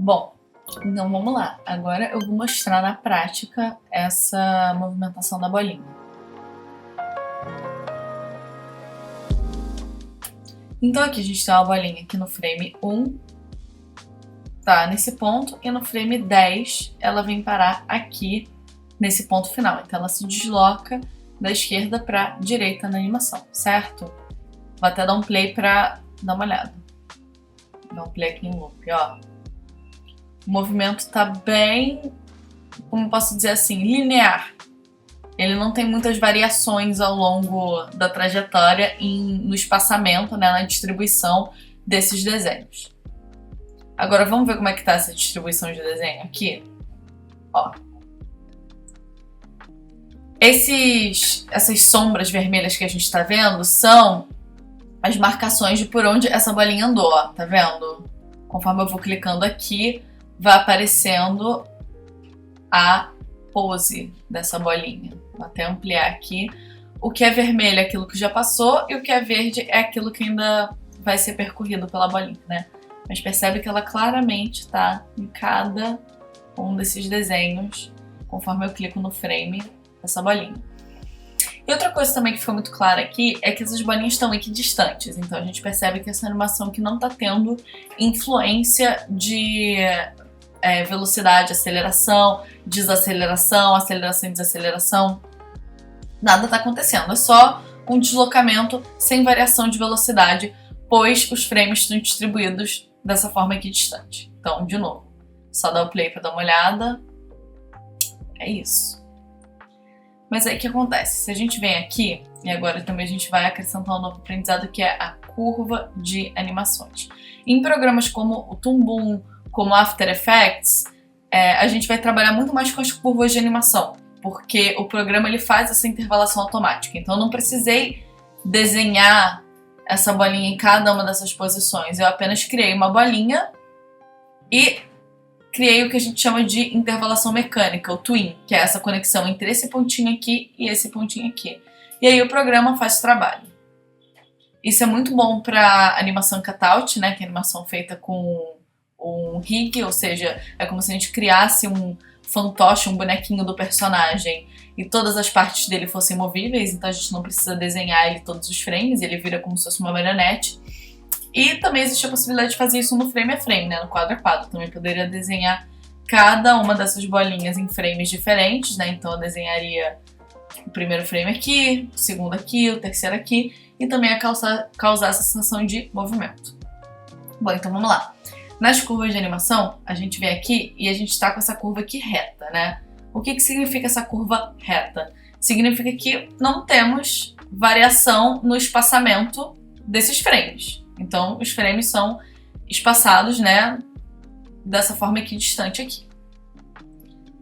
Bom, então vamos lá. Agora eu vou mostrar na prática essa movimentação da bolinha. Então aqui a gente tem uma bolinha aqui no frame 1, tá nesse ponto, e no frame 10 ela vem parar aqui nesse ponto final. Então ela se desloca da esquerda para a direita na animação, certo? Vou até dar um play para dar uma olhada. Vou dar um play aqui em loop, ó. O movimento tá bem, como posso dizer assim, linear. Ele não tem muitas variações ao longo da trajetória no espaçamento, né, na distribuição desses desenhos. Agora vamos ver como é que tá essa distribuição de desenho aqui. Ó. Essas sombras vermelhas que a gente tá vendo são as marcações de por onde essa bolinha andou, ó, tá vendo? Conforme eu vou clicando aqui, vai aparecendo a pose dessa bolinha. Vou até ampliar aqui. O que é vermelho é aquilo que já passou e o que é verde é aquilo que ainda vai ser percorrido pela bolinha, né? Mas percebe que ela claramente está em cada um desses desenhos, conforme eu clico no frame dessa bolinha. E outra coisa também que ficou muito clara aqui é que essas bolinhas estão equidistantes, então a gente percebe que essa animação aqui não está tendo influência de velocidade, aceleração, desaceleração, aceleração e desaceleração. Nada está acontecendo, é só um deslocamento sem variação de velocidade, pois os frames estão distribuídos dessa forma equidistante. Então, de novo, só dá o play para dar uma olhada. É isso. Mas aí o que acontece? Se a gente vem aqui, e agora também a gente vai acrescentar um novo aprendizado que é a curva de animações. Em programas como o Toon Boom, como After Effects, a gente vai trabalhar muito mais com as curvas de animação, porque o programa ele faz essa intervalação automática. Então eu não precisei desenhar essa bolinha em cada uma dessas posições. Eu apenas criei uma bolinha e criei o que a gente chama de intervalação mecânica, o twin, que é essa conexão entre esse pontinho aqui e esse pontinho aqui. E aí o programa faz o trabalho. Isso é muito bom para animação cutout, né, que é animação feita com um rig, ou seja, é como se a gente criasse um fantoche, um bonequinho do personagem e todas as partes dele fossem movíveis, então a gente não precisa desenhar ele todos os frames, ele vira como se fosse uma marionete. E também existe a possibilidade de fazer isso no frame a frame, né, no quadro a quadro. Também poderia desenhar cada uma dessas bolinhas em frames diferentes, né, então eu desenharia o primeiro frame aqui, o segundo aqui, o terceiro aqui, e também a causar essa sensação de movimento. Bom, então vamos lá. Nas curvas de animação, a gente vem aqui e a gente está com essa curva aqui reta, né? O que significa essa curva reta? Significa que não temos variação no espaçamento desses frames. Então, os frames são espaçados, né, dessa forma equidistante aqui.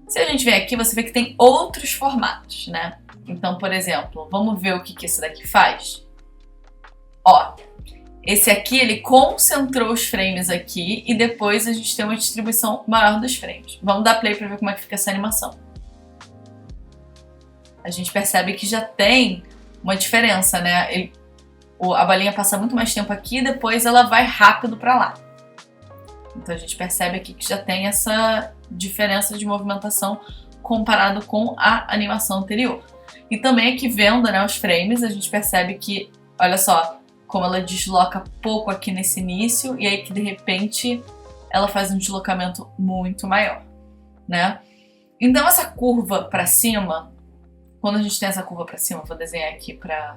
Se a gente vem aqui, você vê que tem outros formatos, né? Então, por exemplo, vamos ver o que esse daqui faz? Ó, esse aqui, ele concentrou os frames aqui e depois a gente tem uma distribuição maior dos frames. Vamos dar play para ver como é que fica essa animação. A gente percebe que já tem uma diferença, né? A bolinha passa muito mais tempo aqui e depois ela vai rápido para lá. Então a gente percebe aqui que já tem essa diferença de movimentação comparado com a animação anterior. E também aqui vendo, né, os frames, a gente percebe que, olha só, como ela desloca pouco aqui nesse início e aí que de repente ela faz um deslocamento muito maior, né? Então essa curva para cima, quando a gente tem essa curva para cima, vou desenhar aqui para...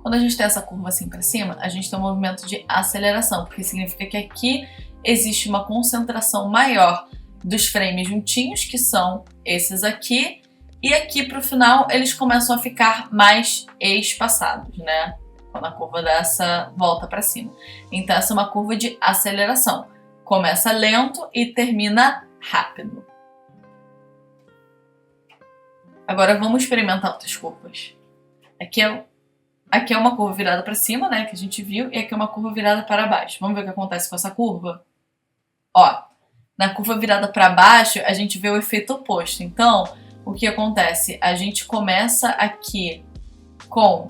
Quando a gente tem essa curva assim para cima, a gente tem um movimento de aceleração, porque significa que aqui existe uma concentração maior dos frames juntinhos, que são esses aqui, e aqui pro final eles começam a ficar mais espaçados, né? Quando a curva dessa volta para cima. Então essa é uma curva de aceleração. Começa lento e termina rápido. Agora vamos experimentar outras curvas. Aqui é uma curva virada para cima, né, que a gente viu, e aqui é uma curva virada para baixo. Vamos ver o que acontece com essa curva? Ó, na curva virada para baixo, a gente vê o efeito oposto. Então, o que acontece? A gente começa aqui com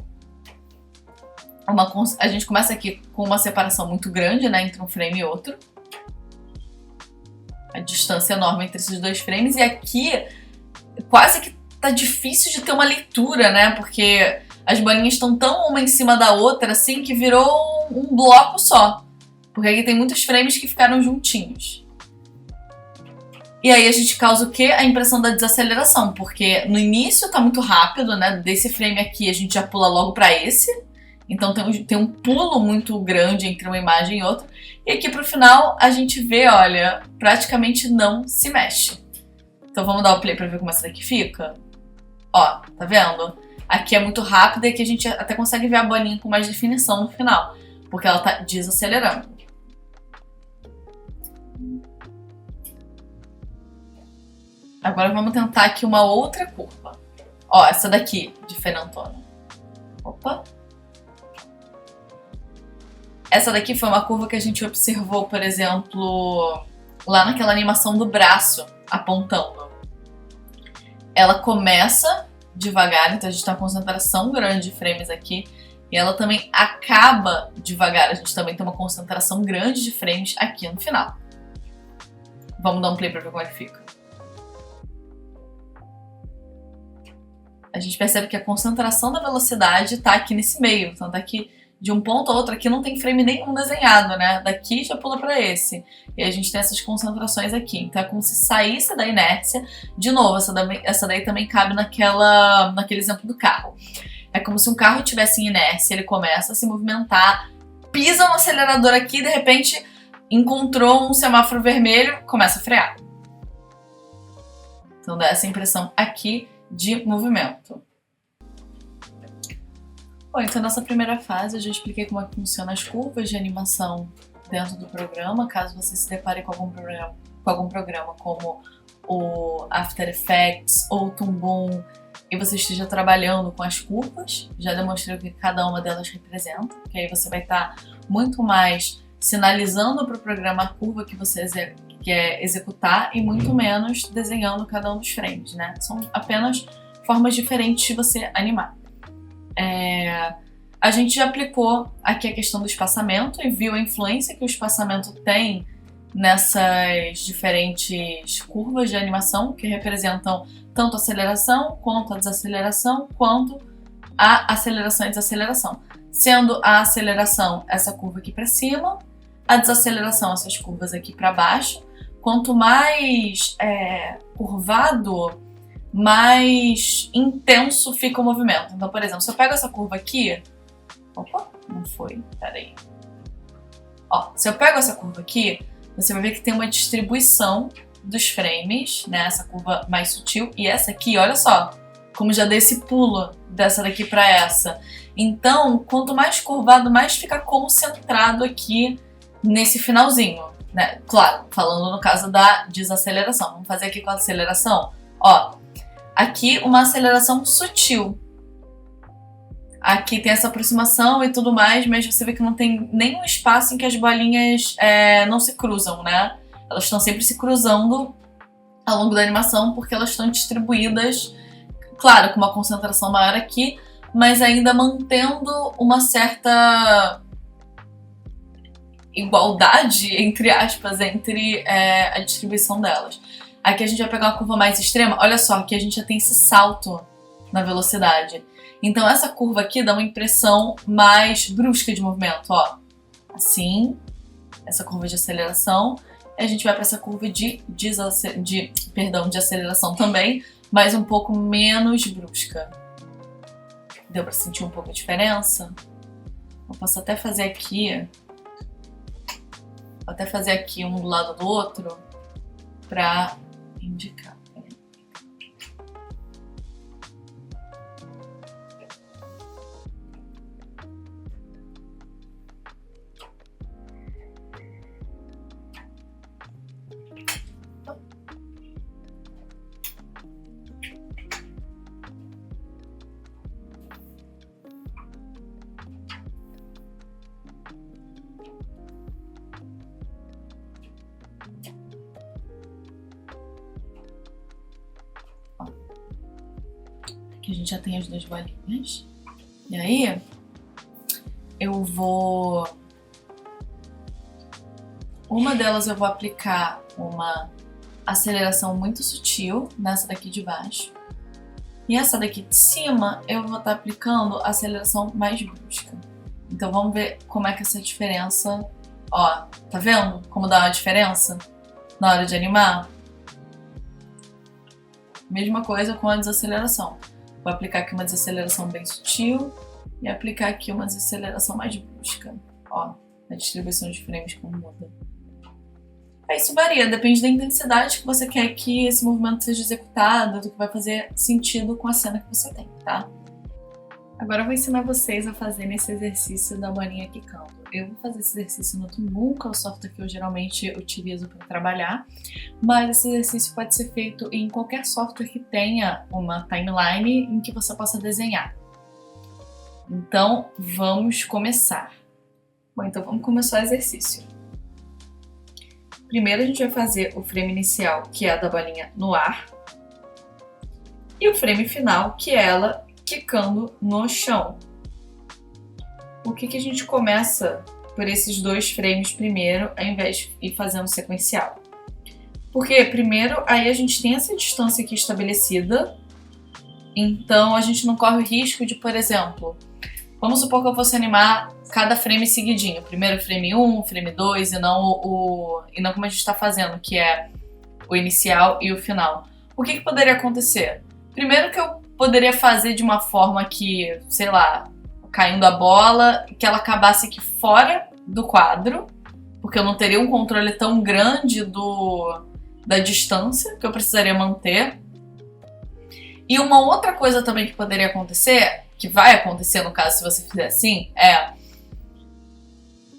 a gente começa aqui com uma separação muito grande, né, entre um frame e outro. A distância enorme entre esses dois frames. E aqui quase que tá difícil de ter uma leitura, né, porque as bolinhas estão tão uma em cima da outra, assim, que virou um bloco só. Porque aqui tem muitos frames que ficaram juntinhos. E aí a gente causa o quê? A impressão da desaceleração, porque no início tá muito rápido, né? Desse frame aqui a gente já pula logo para esse. Então tem um pulo muito grande entre uma imagem e outra. E aqui pro final a gente vê, olha, praticamente não se mexe. Então vamos dar o play para ver como essa daqui fica? Ó, tá vendo? Aqui é muito rápido e aqui a gente até consegue ver a bolinha com mais definição no final, porque ela tá desacelerando. Agora vamos tentar aqui uma outra curva. Ó, essa daqui, diferentona. Opa. Essa daqui foi uma curva que a gente observou, por exemplo, lá naquela animação do braço apontando. Ela começa devagar, então a gente tem uma concentração grande de frames aqui. E ela também acaba devagar, a gente também tem uma concentração grande de frames aqui no final. Vamos dar um play pra ver como é que fica. A gente percebe que a concentração da velocidade tá aqui nesse meio. Então daqui de um ponto a outro aqui não tem frame nenhum desenhado, né? Daqui já pula para esse. E a gente tem essas concentrações aqui. Então é como se saísse da inércia. De novo, essa daí também cabe naquele exemplo do carro. É como se um carro tivesse em inércia, ele começa a se movimentar, pisa no acelerador aqui e de repente encontrou um semáforo vermelho, começa a frear. Então dá essa impressão aqui de movimento. Bom, então nessa primeira fase eu já expliquei como é que funcionam as curvas de animação dentro do programa, caso você se depare com algum programa como o After Effects ou o Toon Boom e você esteja trabalhando com as curvas, já demonstrei o que cada uma delas representa, que aí você vai estar muito mais sinalizando para o programa a curva que você quer executar e muito menos desenhando cada um dos frames, né? São apenas formas diferentes de você animar. A gente já aplicou aqui a questão do espaçamento e viu a influência que o espaçamento tem nessas diferentes curvas de animação que representam tanto a aceleração, quanto a desaceleração, quanto a aceleração e desaceleração. Sendo a aceleração essa curva aqui para cima, a desaceleração essas curvas aqui para baixo. Quanto mais curvado, mais intenso fica o movimento. Então, por exemplo, se eu pego essa curva aqui... Opa, não foi, peraí. Ó, se eu pego essa curva aqui, você vai ver que tem uma distribuição dos frames, né? Essa curva mais sutil. E essa aqui, olha só, como já dei esse pulo dessa daqui para essa. Então, quanto mais curvado, mais fica concentrado aqui nesse finalzinho, né? Claro, falando no caso da desaceleração. Vamos fazer aqui com a aceleração. Ó, aqui uma aceleração sutil. Aqui tem essa aproximação e tudo mais, mas você vê que não tem nenhum espaço em que as bolinhas não se cruzam, né? Elas estão sempre se cruzando ao longo da animação porque elas estão distribuídas, claro, com uma concentração maior aqui, mas ainda mantendo uma certa igualdade, entre aspas, entre a distribuição delas. Aqui a gente vai pegar uma curva mais extrema. Olha só, aqui a gente já tem esse salto na velocidade. Então essa curva aqui dá uma impressão mais brusca de movimento, ó. Assim, essa curva de aceleração. E a gente vai para essa curva de aceleração também, mas um pouco menos brusca. Deu para sentir um pouco a diferença? Eu posso até fazer aqui... Vou até fazer aqui um do lado do outro para indicar. Aqui a gente já tem as duas bolinhas. E aí, eu vou... Uma delas eu vou aplicar uma aceleração muito sutil nessa daqui de baixo. E essa daqui de cima eu vou estar aplicando a aceleração mais brusca. Então vamos ver como é que essa diferença... Ó, tá vendo como dá uma diferença na hora de animar? Mesma coisa com a desaceleração. Vou aplicar aqui uma desaceleração bem sutil e aplicar aqui uma desaceleração mais brusca. Ó, a distribuição de frames como muda. Isso varia, depende da intensidade que você quer que esse movimento seja executado, do que vai fazer sentido com a cena que você tem, tá? Agora eu vou ensinar vocês a fazerem esse exercício da bolinha quicando. Eu vou fazer esse exercício no Tumbum, que é o software que eu geralmente utilizo para trabalhar, mas esse exercício pode ser feito em qualquer software que tenha uma timeline em que você possa desenhar. Então, vamos começar. Bom, então vamos começar o exercício. Primeiro a gente vai fazer o frame inicial, que é a da bolinha no ar, e o frame final, que é ela quicando no chão. Por que a gente começa por esses dois frames primeiro, ao invés de ir fazendo sequencial? Porque primeiro aí a gente tem essa distância aqui estabelecida, então a gente não corre o risco de, por exemplo, vamos supor que eu fosse animar cada frame seguidinho. Primeiro frame 1, frame 2 e não como a gente está fazendo, que é o inicial e o final. O que poderia acontecer? Primeiro que eu poderia fazer de uma forma que, sei lá, caindo a bola, que ela acabasse aqui fora do quadro, porque eu não teria um controle tão grande da distância que eu precisaria manter. E uma outra coisa também que poderia acontecer, que vai acontecer no caso se você fizer assim, é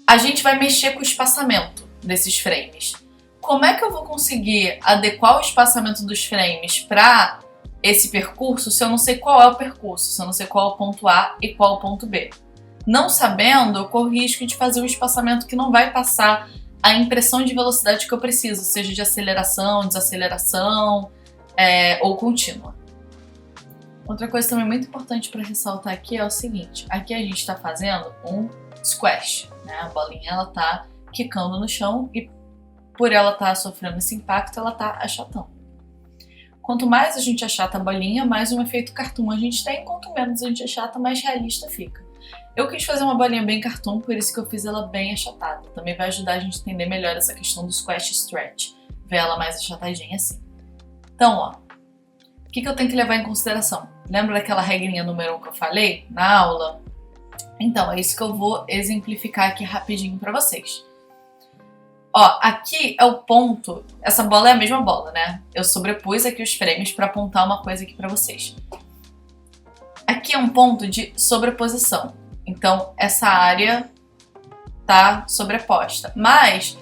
a gente vai mexer com o espaçamento desses frames. Como é que eu vou conseguir adequar o espaçamento dos frames para esse percurso se eu não sei qual é o percurso, se eu não sei qual é o ponto A e qual é o ponto B? Não sabendo, eu corro o risco de fazer um espaçamento que não vai passar a impressão de velocidade que eu preciso, seja de aceleração, desaceleração ou contínua. Outra coisa também muito importante para ressaltar aqui é o seguinte: aqui a gente está fazendo um squash, né? A bolinha ela tá quicando no chão e por ela estar sofrendo esse impacto, ela tá achatando. Quanto mais a gente achata a bolinha, mais um efeito cartoon a gente tem, quanto menos a gente achata, mais realista fica. Eu quis fazer uma bolinha bem cartoon, por isso que eu fiz ela bem achatada. Também vai ajudar a gente a entender melhor essa questão do squash stretch, ver ela mais achatadinha assim. Então, ó, o que eu tenho que levar em consideração? Lembra daquela regrinha número 1 que eu falei na aula? Então, é isso que eu vou exemplificar aqui rapidinho para vocês. Ó, aqui é o ponto, essa bola é a mesma bola, né? Eu sobrepus aqui os frames para apontar uma coisa aqui para vocês. Aqui é um ponto de sobreposição, então essa área tá sobreposta, mas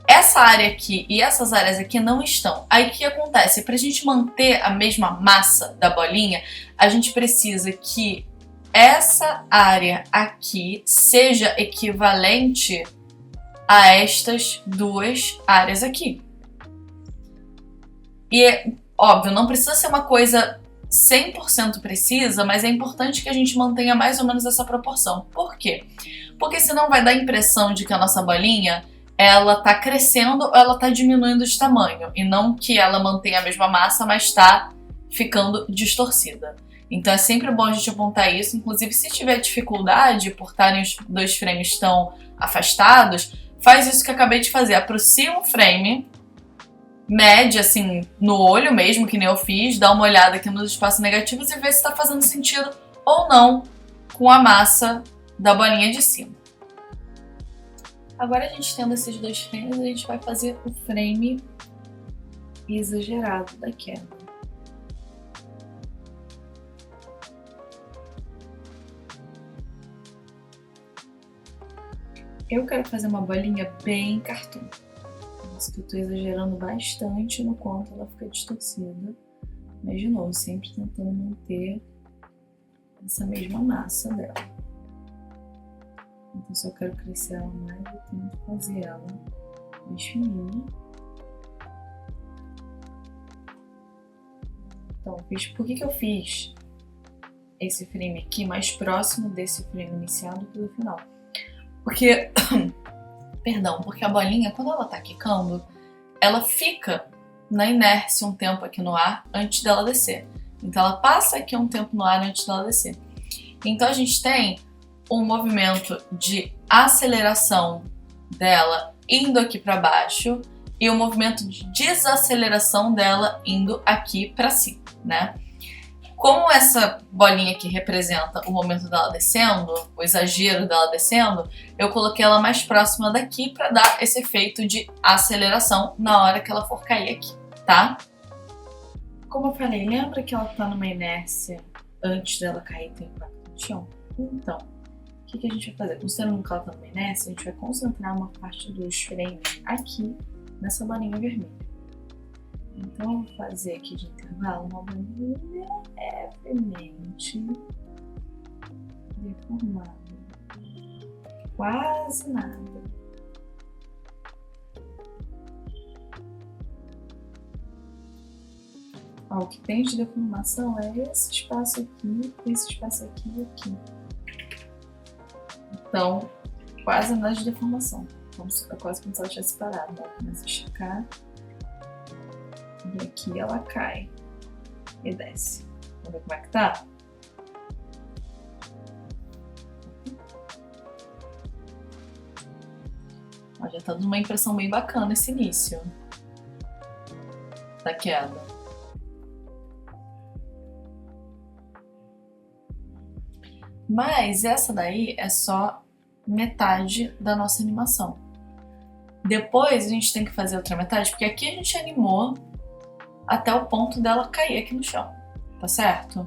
essa área aqui e essas áreas aqui não estão. Aí o que acontece? Para a gente manter a mesma massa da bolinha, a gente precisa que essa área aqui seja equivalente a estas duas áreas aqui. E, óbvio, não precisa ser uma coisa 100% precisa, mas é importante que a gente mantenha mais ou menos essa proporção. Por quê? Porque senão vai dar a impressão de que a nossa bolinha ela tá crescendo ou ela tá diminuindo de tamanho, e não que ela mantenha a mesma massa, mas tá ficando distorcida. Então é sempre bom a gente apontar isso, inclusive se tiver dificuldade por estarem os dois frames tão afastados, faz isso que eu acabei de fazer, aproxima o frame, mede assim no olho mesmo, que nem eu fiz, dá uma olhada aqui nos espaços negativos e vê se está fazendo sentido ou não com a massa da bolinha de cima. Agora a gente tendo esses dois frames, a gente vai fazer o frame exagerado da queda. Eu quero fazer uma bolinha bem cartoon. Por isso que eu tô exagerando bastante no quanto ela fica distorcida. Mas, de novo, sempre tentando manter essa mesma massa dela. Então, se eu quero crescer ela mais, eu tenho que fazer ela mais fininha. Então, por que eu fiz esse frame aqui mais próximo desse frame inicial do que do final. Porque, perdão, porque a bolinha, quando ela tá quicando, ela fica na inércia um tempo aqui no ar antes dela descer. Então ela passa aqui um tempo no ar antes dela descer. Então a gente tem um movimento de aceleração dela indo aqui para baixo e um movimento de desaceleração dela indo aqui para cima, né? Como essa bolinha aqui representa o momento dela descendo, o exagero dela descendo, eu coloquei ela mais próxima daqui para dar esse efeito de aceleração na hora que ela for cair aqui, tá? Como eu falei, lembra que ela tá numa inércia antes dela cair e ter impacto no chão? Então, o que a gente vai fazer? Considerando que ela tá numa inércia, a gente vai concentrar uma parte dos frames aqui nessa bolinha vermelha. Então eu vou fazer aqui de intervalo uma bolinha levemente deformada. Quase nada. Ó, o que tem de deformação é esse espaço aqui, esse espaço aqui e aqui. Então, quase nada de deformação. É quase como se ela tivesse parado. Ela começa a esticar. E aqui ela cai e desce. Vamos ver como é que tá? Ó, já tá dando uma impressão bem bacana esse início da queda. Mas essa daí é só metade da nossa animação. Depois a gente tem que fazer outra metade, porque aqui a gente animou até o ponto dela cair aqui no chão, tá certo?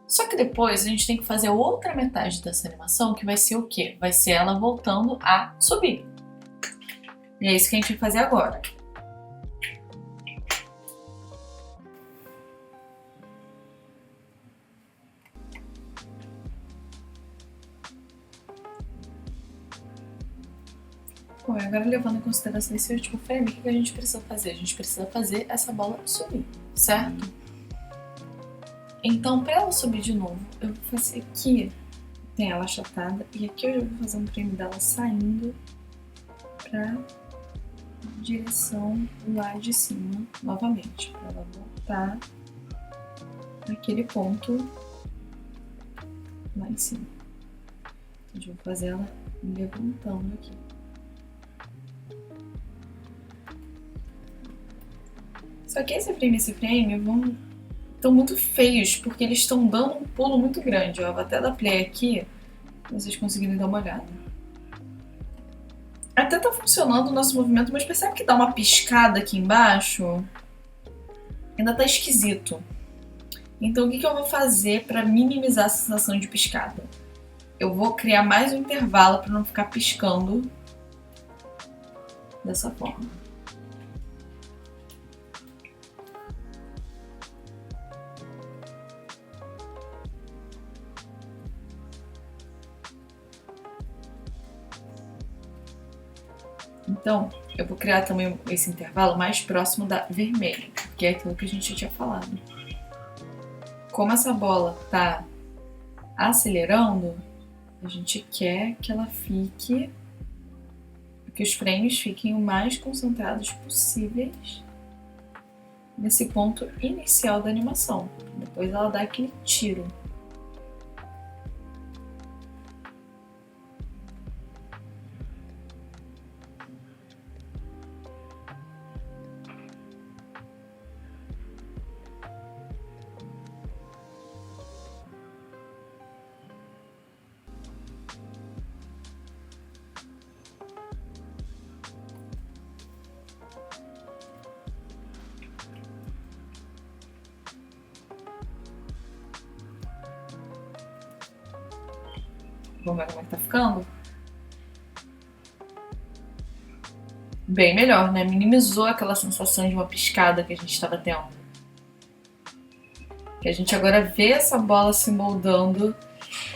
Só que depois a gente tem que fazer outra metade dessa animação, que vai ser o quê? Vai ser ela voltando a subir. E é isso que a gente vai fazer agora. Bom, agora levando em consideração esse último frame, o que a gente precisa fazer? A gente precisa fazer essa bola subir, certo? Então, para ela subir de novo, eu vou fazer aqui, tem ela achatada, e aqui eu já vou fazer um frame dela saindo para direção lá de cima, novamente, para ela voltar naquele ponto lá em cima. Então, eu vou fazer ela levantando aqui. Só que esse frame e esse frame estão muito feios, porque eles estão dando um pulo muito grande. Ó. Eu vou até dar play aqui, pra vocês conseguirem dar uma olhada. Até tá funcionando o nosso movimento, mas percebe que dá uma piscada aqui embaixo? Ainda tá esquisito. Então o que eu vou fazer para minimizar a sensação de piscada? Eu vou criar mais um intervalo para não ficar piscando dessa forma. Então, eu vou criar também esse intervalo mais próximo da vermelha, que é aquilo que a gente já tinha falado. Como essa bola tá acelerando, a gente quer que ela fique, que os frames fiquem o mais concentrados possíveis nesse ponto inicial da animação. Depois ela dá aquele tiro. Vamos ver como é que tá ficando? Bem melhor, né? Minimizou aquela sensação de uma piscada que a gente estava tendo. Que a gente agora vê essa bola se moldando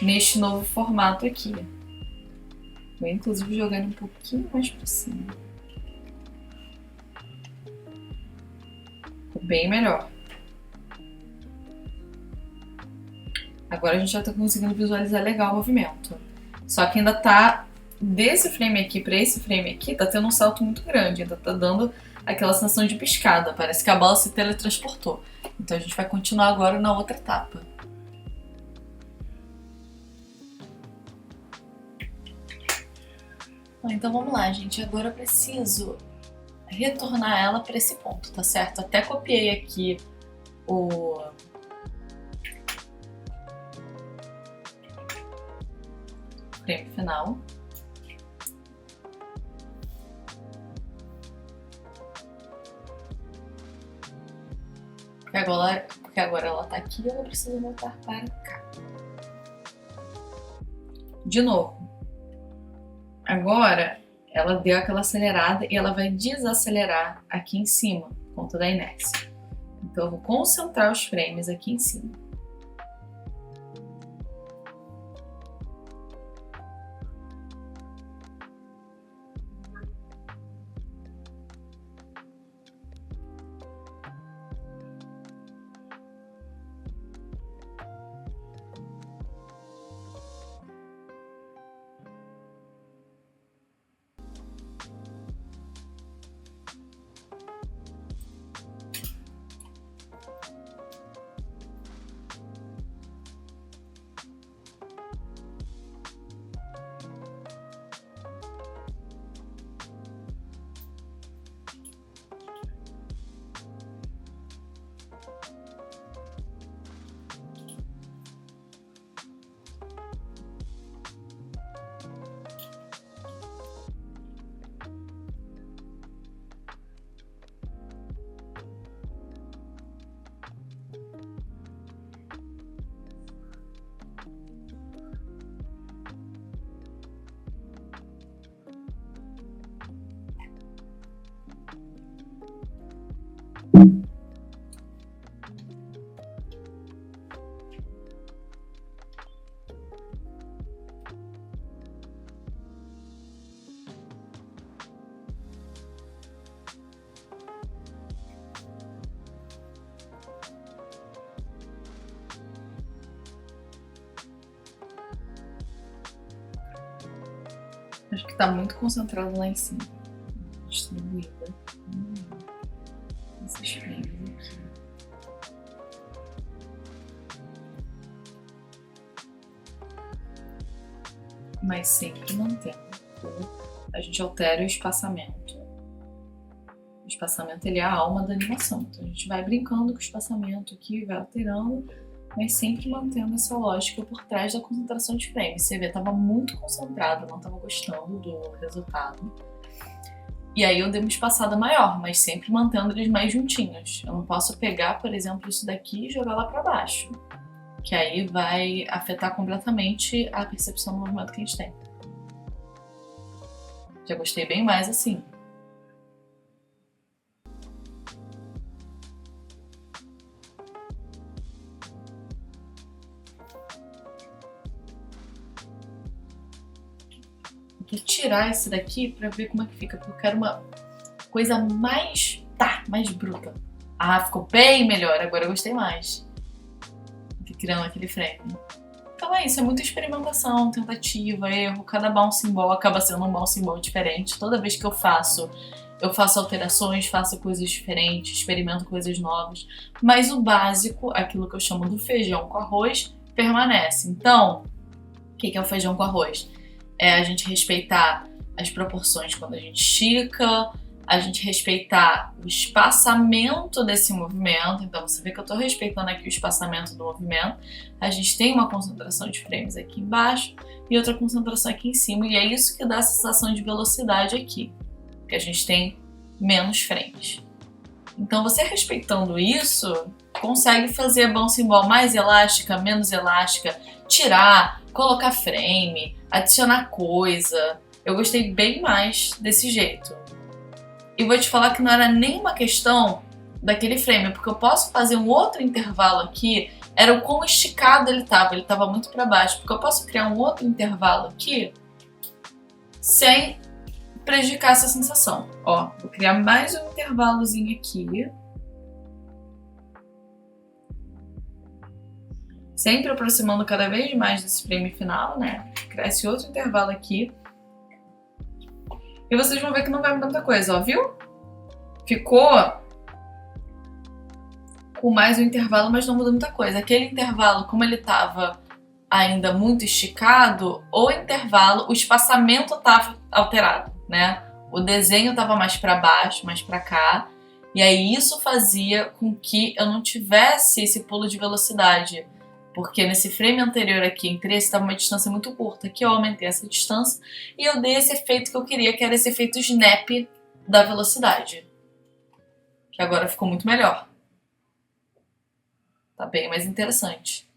neste novo formato aqui. Vou inclusive jogar ele um pouquinho mais para cima. Ficou bem melhor. Agora a gente já tá conseguindo visualizar legal o movimento. Só que ainda tá, desse frame aqui pra esse frame aqui, tá tendo um salto muito grande. Ainda tá dando aquela sensação de piscada. Parece que a bola se teletransportou. Então a gente vai continuar agora na outra etapa. Então vamos lá, gente. Agora eu preciso retornar ela para esse ponto, tá certo? Até copiei aqui o frame final. Porque agora ela tá aqui e ela precisa voltar para cá. De novo. Agora ela deu aquela acelerada e ela vai desacelerar aqui em cima, por conta da inércia. Então eu vou concentrar os frames aqui em cima. Acho que tá muito concentrado lá em cima. Distribuída. Esses frames aqui. Mas sempre mantendo. A gente altera o espaçamento. O espaçamento ele é a alma da animação. Então a gente vai brincando com o espaçamento aqui, vai alterando, mas sempre mantendo essa lógica por trás da concentração de frames. Você vê, estava muito concentrado, não estava gostando do resultado. E aí eu dei uma espaçada maior, mas sempre mantendo eles mais juntinhos. Eu não posso pegar, por exemplo, isso daqui e jogar lá para baixo, que aí vai afetar completamente a percepção do movimento que a gente tem. Já gostei bem mais assim. Vou tirar esse daqui pra ver como é que fica, porque eu quero uma coisa mais bruta. Ah, ficou bem melhor, agora eu gostei mais. Criando aquele frame. Então é isso, é muita experimentação, tentativa, erro. Cada bouncing ball acaba sendo um bouncing ball diferente. Toda vez que eu faço alterações, faço coisas diferentes, experimento coisas novas. Mas o básico, aquilo que eu chamo do feijão com arroz, permanece. Então, o que é o feijão com arroz? É a gente respeitar as proporções quando a gente estica, a gente respeitar o espaçamento desse movimento. Então você vê que eu estou respeitando aqui o espaçamento do movimento. A gente tem uma concentração de frames aqui embaixo e outra concentração aqui em cima, e é isso que dá a sensação de velocidade aqui, que a gente tem menos frames. Então você respeitando isso, consegue fazer a bouncing ball mais elástica, menos elástica, tirar, colocar frame, adicionar coisa. Eu gostei bem mais desse jeito. E vou te falar que não era nem uma questão daquele frame, porque eu posso fazer um outro intervalo aqui, era o quão esticado ele estava muito para baixo, porque eu posso criar um outro intervalo aqui sem prejudicar essa sensação. Ó, vou criar mais um intervalozinho aqui. Sempre aproximando cada vez mais desse frame final, né? Cresce outro intervalo aqui. E vocês vão ver que não vai mudar muita coisa, ó, viu? Ficou com mais um intervalo, mas não mudou muita coisa. Aquele intervalo, como ele tava ainda muito esticado, o intervalo, o espaçamento tava alterado, né? O desenho tava mais para baixo, mais para cá. E aí isso fazia com que eu não tivesse esse pulo de velocidade. Porque nesse frame anterior aqui, entre esse, estava uma distância muito curta. Aqui eu aumentei essa distância e eu dei esse efeito que eu queria, que era esse efeito snap da velocidade. Que agora ficou muito melhor. Tá bem mais interessante.